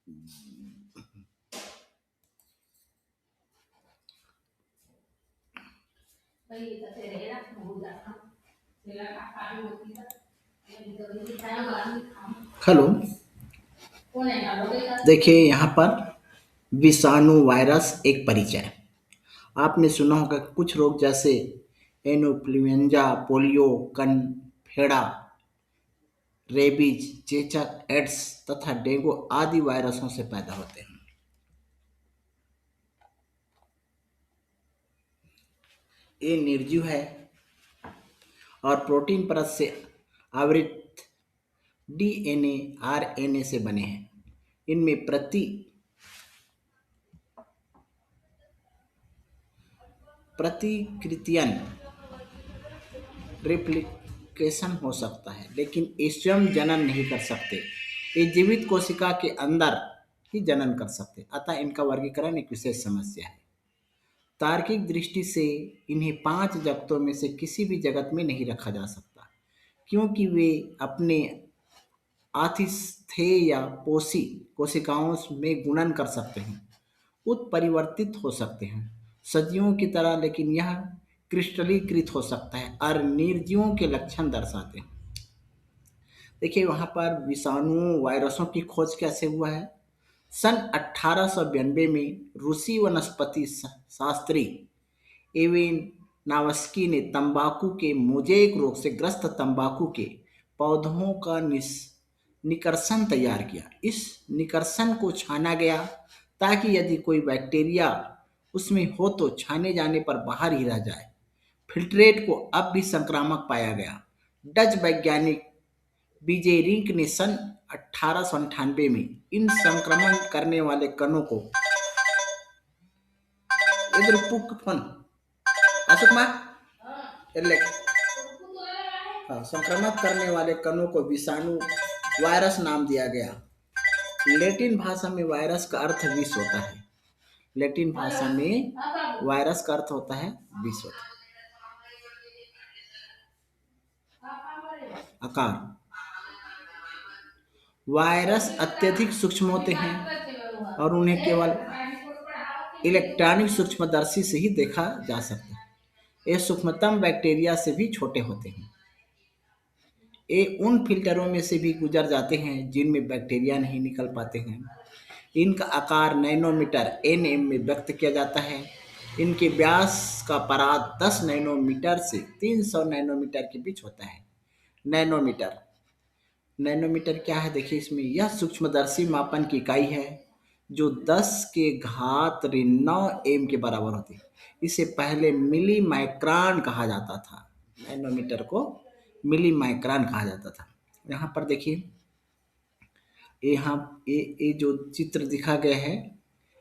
Hello. देखिए यहाँ पर विषाणु वायरस एक परिचय। आपने सुना होगा कुछ रोग जैसे इन्फ्लुएंजा, पोलियो, कनफेड़ा, रेबीज, चेचक, एड्स तथा डेंगू आदि वायरसों से पैदा होते हैं। ये निर्जीव है और प्रोटीन परत से आवृत डीएनए, आरएनए से बने हैं। इनमें प्रतिकृतियन रेप्लिकेशन हो सकता है, लेकिन ये स्वयं जनन नहीं कर सकते। ये जीवित कोशिका के अंदर ही जनन कर सकते, अतः इनका वर्गीकरण एक विशेष समस्या है। तार्किक दृष्टि से इन्हें 5 जगतों में से किसी भी जगत में नहीं रखा जा सकता, क्योंकि वे अपने आतिथ्य या पोषी कोशिकाओं में गुणन कर सकते हैं, उत्परिवर्तित हो सकते हैं सजीवों की तरह, लेकिन यह क्रिस्टलीकृत हो सकता है और निर्जीवों के लक्षण दर्शाते हैं। देखिए वहाँ पर विषाणु वायरसों की खोज कैसे हुआ है। सन 1892 में रूसी वनस्पति शास्त्री एवेन नावस्की ने तंबाकू के मोज़ेक रोग से ग्रस्त तंबाकू के पौधों का निकर्षण तैयार किया। इस निकर्षण को छाना गया ताकि यदि कोई बैक्टीरिया उसमें हो तो छाने जाने पर बाहर ही रह जाए। फिल्ट्रेट को अब भी संक्रामक पाया गया। डच वैज्ञानिक बीजेरिंक ने सन 1898 में इन संक्रमण करने वाले कणों को संक्रमण करने वाले कणों को विषाणु वायरस नाम दिया गया। लैटिन भाषा में वायरस का अर्थ विष होता है। लैटिन भाषा में वायरस का अर्थ होता है विष होता है। आकार, वायरस अत्यधिक सूक्ष्म होते हैं और उन्हें केवल इलेक्ट्रॉनिक सूक्ष्मदर्शी से ही देखा जा सकता है। ये सूक्ष्मतम बैक्टीरिया से भी छोटे होते हैं। ये उन फिल्टरों में से भी गुजर जाते हैं जिनमें बैक्टीरिया नहीं निकल पाते हैं। इनका आकार नैनोमीटर एनएम में व्यक्त किया जाता है। इनके व्यास का पराग 10 नैनोमीटर से 300 नैनोमीटर के बीच होता है। नैनोमीटर नैनोमीटर क्या है? देखिए इसमें यह सूक्ष्मदर्शी मापन की इकाई है जो 10 के घात 9 एम के बराबर होती है। इसे पहले मिली माइक्रान कहा जाता था। नैनोमीटर को मिली माइक्रान कहा जाता था। यहाँ पर देखिए यहाँ ये जो चित्र दिखा गया है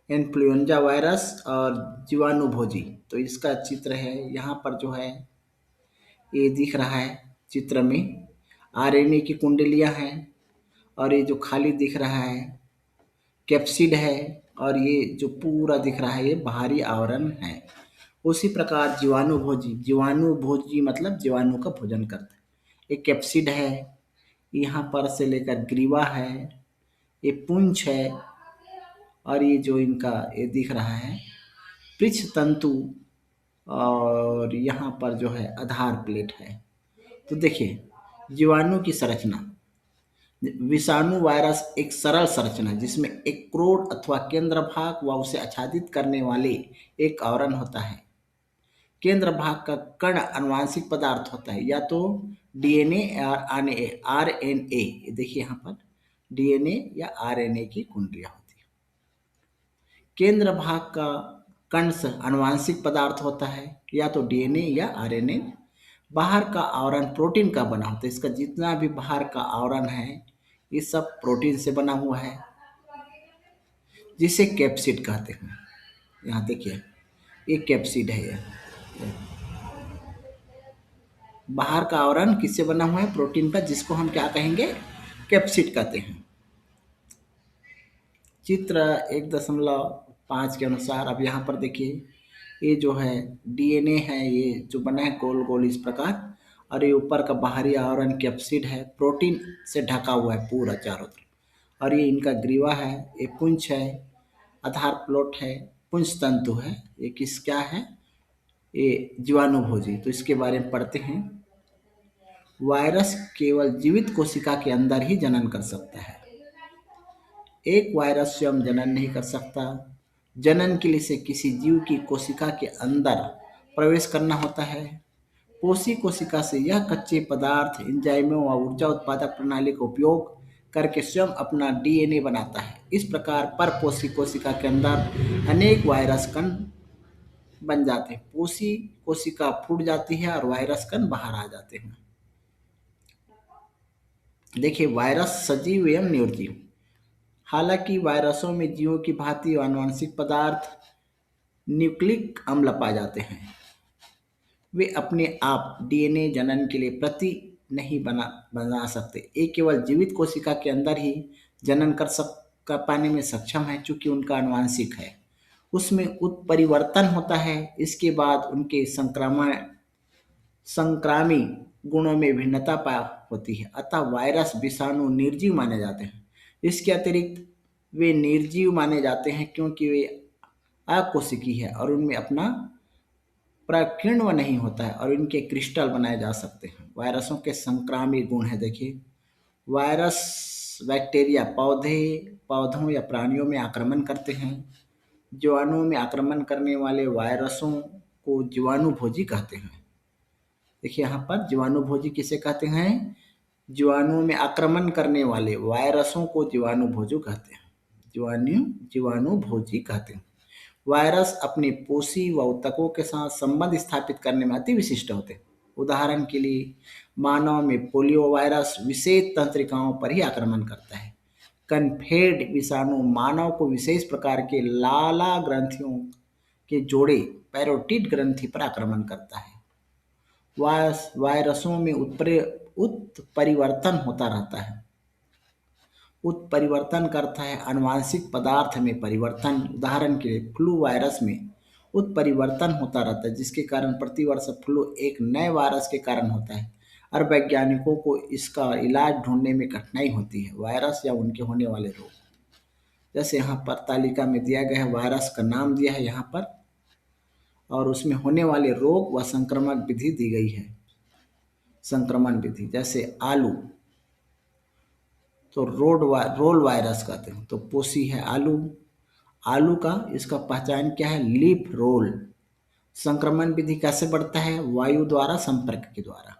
इन्फ्लुएंजा वायरस और जीवाणु भोजी, तो इसका चित्र है। यहाँ पर जो है ये दिख रहा है चित्र में आरएनए की कुंडलियाँ हैं और ये जो खाली दिख रहा है कैप्सिड है और ये जो पूरा दिख रहा है ये बाहरी आवरण है। उसी प्रकार जीवाणु भोजी मतलब जीवाणु का भोजन करता है। एक कैप्सिड है, यहाँ पर से लेकर ग्रीवा है, ये पुंछ है और ये जो इनका ये दिख रहा है पृच्छ तंतु और यहाँ पर जो है आधार प्लेट है। तो देखिए जीवाणु की संरचना, विषाणु वायरस एक सरल संरचना है जिसमें एक क्रोड अथवा केंद्र भाग व उसे आच्छादित करने वाले एक आवरण होता है। केंद्र भाग का कण आनुवांशिक पदार्थ होता है, या तो डीएनए या आरएनए। देखिए यहाँ पर डीएनए या आरएनए की कुंडलियां होती है। केंद्र भाग का कण आनुवांशिक पदार्थ होता है, या तो डीएनए या आरएनए। बाहर का आवरण प्रोटीन का बना होता है। इसका जितना भी बाहर का आवरण है ये सब प्रोटीन से बना हुआ है जिसे कैप्सिड कहते हैं। यहाँ देखिए ये कैप्सिड है। ये बाहर का आवरण किससे बना हुआ है? प्रोटीन का, जिसको हम क्या कहेंगे? कैप्सिड कहते हैं। चित्र 1.5 के अनुसार अब यहाँ पर देखिए ये जो है डीएनए है, ये जो बना है गोल गोल इस प्रकार, और ये ऊपर का बाहरी आवरण कैप्सिड है, प्रोटीन से ढका हुआ है पूरा चारों तरफ। और ये इनका ग्रीवा है, ये पुंछ है, आधार प्लॉट है, पुंछ तंतु है, ये किस क्या है, ये जीवाणुभोजी। तो इसके बारे में पढ़ते हैं। वायरस केवल जीवित कोशिका के अंदर ही जनन कर सकता है। एक वायरस स्वयं जनन नहीं कर सकता। जनन के लिए इसे किसी जीव की कोशिका के अंदर प्रवेश करना होता है। पोषी कोशिका से यह कच्चे पदार्थ एंजाइमों व ऊर्जा उत्पादक प्रणाली का उपयोग करके स्वयं अपना डीएनए बनाता है। इस प्रकार परपोषी कोशिका के अंदर अनेक वायरस कण बन जाते हैं। पोषी कोशिका फूट जाती है और वायरस कण बाहर आ जाते हैं। देखिए, वायरस सजीव एवं निर्जीव। हालांकि वायरसों में जीवों की भांति आनुवंशिक पदार्थ न्यूक्लिक अम्ल पाए जाते हैं। वे अपने आप डीएनए जनन के लिए प्रति नहीं बना सकते। ये केवल जीवित कोशिका के अंदर ही जनन कर पाने में सक्षम है, चूंकि उनका आनुवंशिक है, उसमें उत्परिवर्तन होता है। इसके बाद उनके संक्रामी गुणों में भिन्नता होती है। अतः वायरस विषाणु निर्जीव माने जाते हैं। इसके अतिरिक्त वे निर्जीव माने जाते हैं क्योंकि वे अकोशिकीय है और उनमें अपना प्रकीर्णव नहीं होता है और इनके क्रिस्टल बनाए जा सकते हैं। वायरसों के संक्रामी गुण है। देखिए, वायरस बैक्टीरिया पौधों या प्राणियों में आक्रमण करते हैं। जीवाणुओं में आक्रमण करने वाले वायरसों को जीवाणुभोजी कहते हैं। देखिए, यहाँ पर जीवाणुभोजी किसे कहते हैं? जीवाणुओं में आक्रमण करने वाले वायरसों को जीवाणुभोजी कहते हैं। जीवाणुभोजी कहते हैं। वायरस अपने पोषी व ऊतकों के साथ संबंध स्थापित करने में अति विशिष्ट होते हैं। उदाहरण के लिए, मानव में पोलियो वायरस विशेष तंत्रिकाओं पर ही आक्रमण करता है। कन्फेड विषाणु मानव को विशेष प्रकार के लाला ग्रंथियों के जोड़े पैरोटिड ग्रंथि पर आक्रमण करता है। वायरसों में उत्परिवर्तन होता रहता है। उत्परिवर्तन करता है आनुवांशिक पदार्थ में परिवर्तन। उदाहरण के लिए, फ्लू वायरस में उत्परिवर्तन होता रहता है, जिसके कारण प्रतिवर्ष फ्लू एक नए वायरस के कारण होता है और वैज्ञानिकों को इसका इलाज ढूंढने में कठिनाई होती है। वायरस या उनके होने वाले रोग, जैसे यहाँ पर तालिका में दिया गया है, वायरस का नाम दिया है यहाँ पर और उसमें होने वाले रोग व संक्रमण विधि दी गई है। संक्रमण विधि जैसे आलू तो रोल वायरस कहते हैं। तो पोषी है आलू का इसका पहचान क्या है? Leaf roll. संक्रमण विधि कैसे बढ़ता है? वायु द्वारा, संपर्क के द्वारा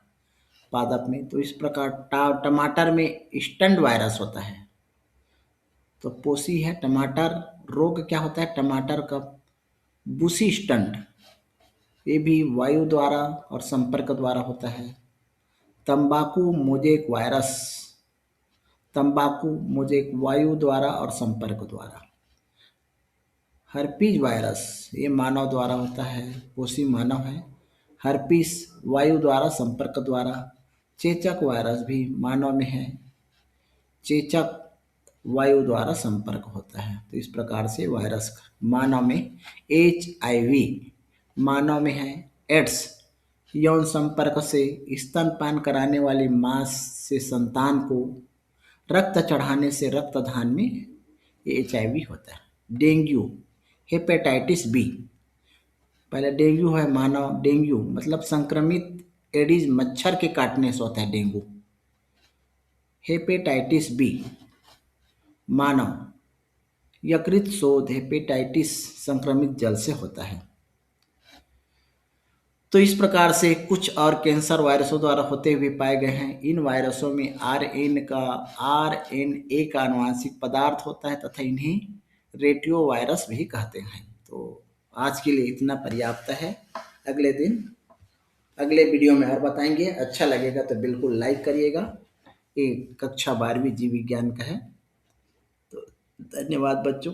पादप में। तो इस प्रकार टमाटर में स्टंट वायरस होता है। तो पोषी है टमाटर। रोग क्या होता है? टमाटर का बुशी स्टंट, ये भी वायु द्वारा और संपर्क द्वारा होता है। तंबाकू मोजेक वायरस, वायु द्वारा और संपर्क द्वारा। हर्पीज वायरस, ये मानव द्वारा होता है, पोषी मानव है। हर्पीस वायु द्वारा, संपर्क द्वारा। चेचक वायरस भी मानव में है, चेचक वायु द्वारा संपर्क होता है। तो इस प्रकार से वायरस मानव में HIV मानव में है। एड्स यौन संपर्क से स्तनपान कराने वाली मां से संतान को रक्त चढ़ाने से रक्तदान में HIV होता है। डेंगू, हेपेटाइटिस बी, पहले डेंगू है मानव। डेंगू मतलब संक्रमित एडिस मच्छर के काटने से होता है डेंगू। हेपेटाइटिस बी मानव। यकृत शोथ हेपेटाइटिस संक्रमित जल से होता है। तो इस प्रकार से कुछ और कैंसर वायरसों द्वारा होते हुए पाए गए हैं। इन वायरसों में RNA का आनुवांशिक पदार्थ होता है तथा इन्हें रेटियो वायरस भी कहते हैं। तो आज के लिए इतना पर्याप्त है। अगले वीडियो में और बताएंगे। अच्छा लगेगा तो बिल्कुल लाइक करिएगा। ये कक्षा 12वीं जीव विज्ञान का है। तो धन्यवाद बच्चों।